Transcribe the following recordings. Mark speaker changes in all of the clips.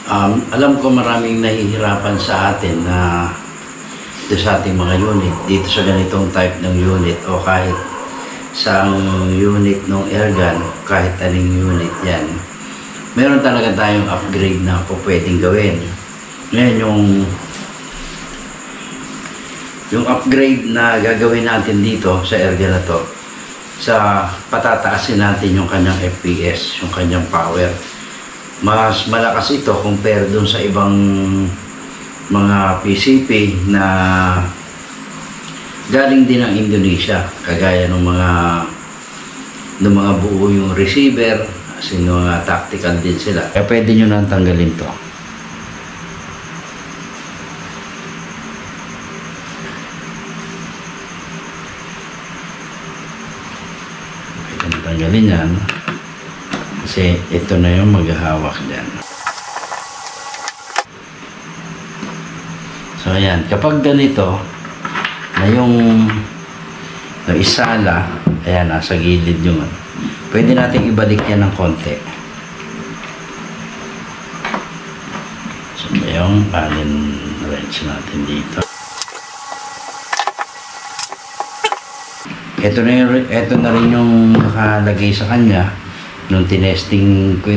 Speaker 1: Alam ko maraming nahihirapan sa atin na dito sa ating mga unit, dito sa ganitong type ng unit o kahit sa unit ng airgun, kahit aling unit yan. Meron talaga tayong upgrade na po pwedeng gawin. Ngayon yung upgrade na gagawin natin dito sa airgun na to, sa patataasin natin yung kanyang FPS, yung kanyang power. Mas malakas ito compare dun sa ibang mga PCP na galing din ng Indonesia, kagaya ng mga buo yung receiver, kasi mga tactical din sila. Kaya pwede nyo nang tanggalin to. Pwede nyo tanggalin yan. Kasi ito na yung maghahawak dyan. So ayan, kapag ganito na yung isala, ayan, nasa gilid yung pwede natin ibalik yan ng konti. So yung allen wrench natin dito. Ito na rin yung nakalagay sa kanya. Nung tinesting ko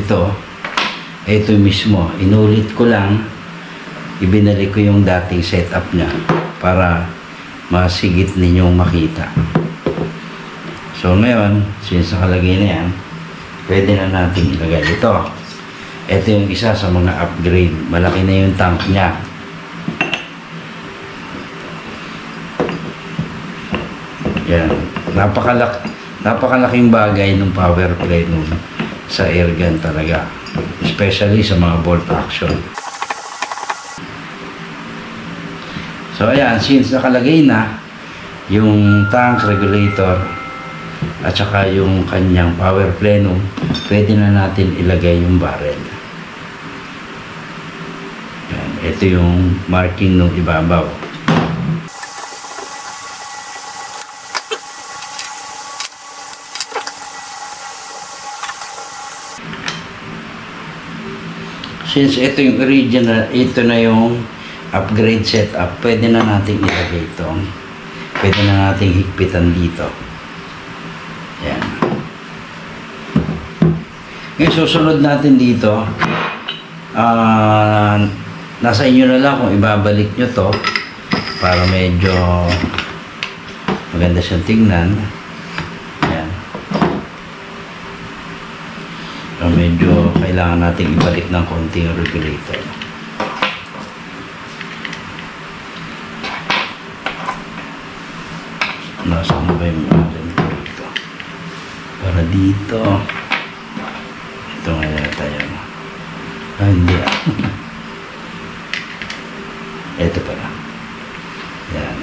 Speaker 1: ito mismo, inulit ko lang, ibinalik ko yung dating setup niya para masigit ninyong makita. So ngayon, since nakalagay na yan, pwede na natin ilagay ito. Ito yung isa sa mga upgrade. Malaki na yung tank niya. Yan. Napakalaking bagay ng power play nun sa airgun talaga, especially sa mga bolt action. So ayan, since nakalagay na yung tank regulator at saka yung kanyang power plenum, pwede na natin ilagay yung barrel. Yan, ito yung marking ng ibabaw. Since ito yung original, ito na yung upgrade setup, pwede na natin ilagay ito. Pwede na natin higpitan dito. Yan. Ngayon, susunod natin dito, nasa inyo na lang kung ibabalik nyo to para medyo maganda siyang tingnan. Yan. So, medyo kailangan natin ibalik ng konting regulator. Nasaan ba yung allen dito? Para dito. Ito nga tayo. Hindi ito pala. Yan.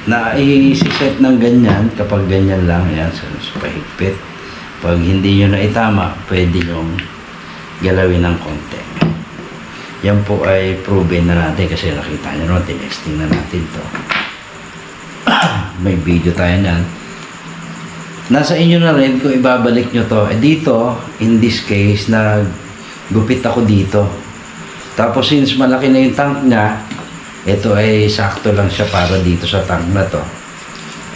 Speaker 1: Na-i-set ng ganyan kapag ganyan lang. Yan. So, pahigpit. Pag hindi nyo na itama, pwede nyo galawin ng konti. Yan po ay proven na natin kasi nakita nyo no, tinesting na natin to. May video tayo nyan. Nasa inyo na rin kung ibabalik nyo to. Dito, in this case, gupit ako dito. Tapos since malaki na yung tank niya, ito ay sakto lang siya para dito sa tank na to.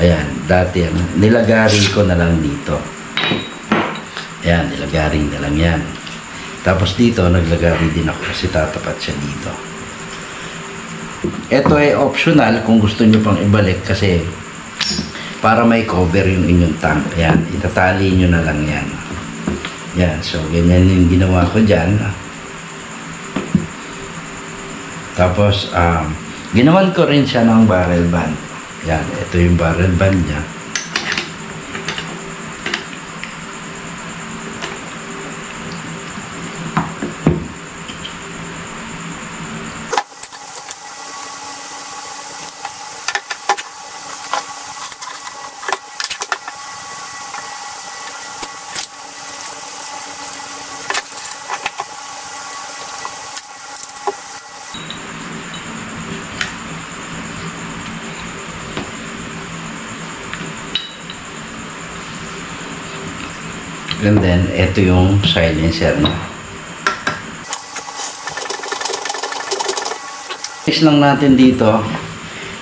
Speaker 1: Ayan, dati nilagari ko na lang dito. Ayan, nilagari na lang yan. Tapos dito, naglagari din ako kasi tatapat siya dito. Ito ay optional kung gusto nyo pang ibalik kasi para may cover yung inyong tank. Ayan, itatali nyo na lang yan. Yan, so ganyan yung ginawa ko dyan. Tapos, ginawan ko rin siya ng barrel band. Yan, ito yung barrel band niya. And then, ito yung silencer niya. Next lang natin dito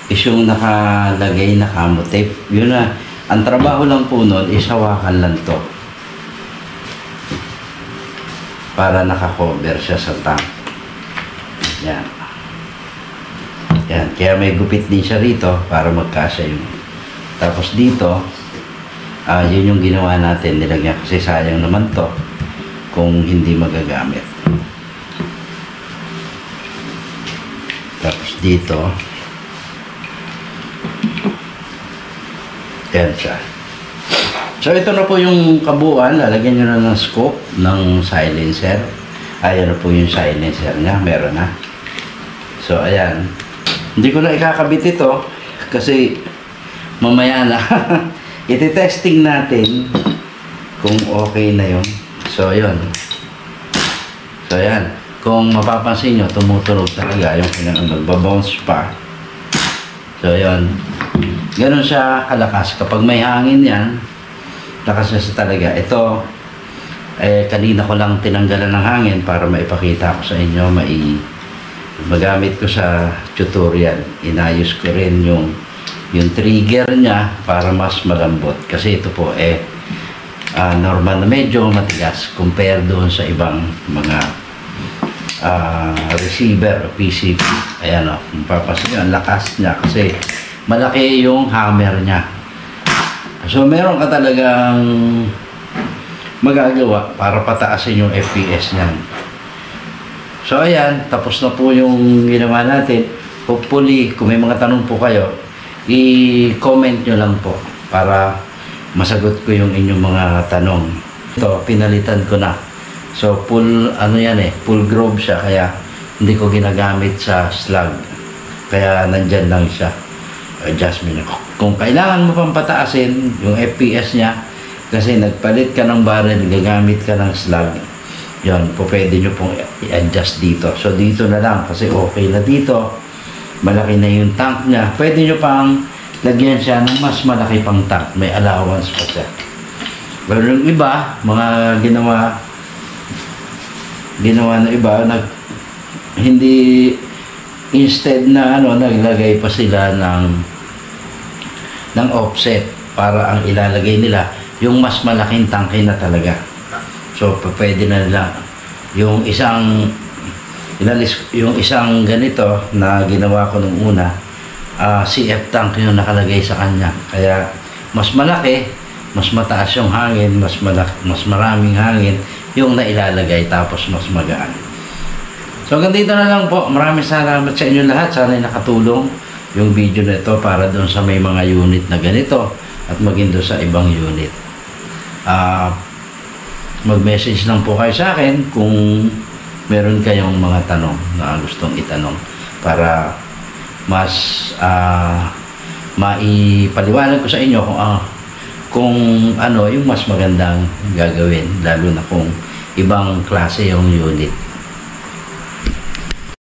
Speaker 1: is yung nakalagay na camo tape. Yun na, ang trabaho lang po nun is hawakan lang to para nakakover siya sa tank. Yan. Yan. Kaya may gupit din siya rito para magkasya yung. Tapos dito, yun yung ginawa natin. Nilagyan kasi sayang naman to kung hindi magagamit. Tapos dito, yan siya. So ito na po yung kabuuan. Lalagyan nyo na ng scope ng silencer. Ayan na po yung silencer niya. Meron na. So ayan. Hindi ko na ikakabit ito kasi mamaya na. Iti-testing natin kung okay na yun. So yun. So ayan. Kung mapapansin nyo, tumutunog talaga yung nagbabounce pa. So yun. Ganon siya kalakas. Kapag may hangin yan, lakas na siya talaga. Ito, kanina ko lang tinanggalan ng hangin para maipakita ko sa inyo. Magamit ko sa tutorial. Inayos ko rin yung trigger niya para mas malambot. Kasi ito po, normal na medyo matigas compare doon sa ibang mga receiver o PCP. Ayan o, mapapansin nyo, ang lakas niya kasi malaki yung hammer niya. So meron ka talagang magagawa para pataasin yung FPS niyan. So ayan, tapos na po yung ginawa natin. Hopefully, kung may mga tanong po kayo, i-comment nyo lang po para masagot ko yung inyong mga tanong. Ito, pinalitan ko na. So full full groove siya, kaya hindi ko ginagamit sa slug. Kaya nandyan lang siya. Adjustment. Kung kailangan mo pang pataasin yung FPS niya kasi nagpalit ka ng barrel, gagamit ka ng slug, yun, po pwede nyo pong i-adjust dito. So dito na lang kasi okay na dito. Malaki na yung tank niya. Pwede nyo pang lagyan siya ng mas malaki pang tank. May allowance pa siya. Pero yung iba, mga ginawa na iba, hindi, instead na naglagay pa sila ng offset para ang ilalagay nila yung mas malaking tangke na talaga. So pwede na nila yung isang ganito na ginawa ko nung una, CF tank yung nakalagay sa kanya. Kaya mas malaki, mas mataas yung hangin, mas maraming hangin yung nailalagay, tapos mas magaan. So hanggang dito na lang po. Maraming salamat sa inyo lahat. Sana nakatulong yung video na ito para doon sa may mga unit na ganito at maging doon sa ibang unit. Mag-message lang po kayo sa akin kung meron kayong mga tanong na gustong itanong para mas maipaliwanag ko sa inyo kung ano yung mas magandang gagawin, lalo na kung ibang klase yung unit.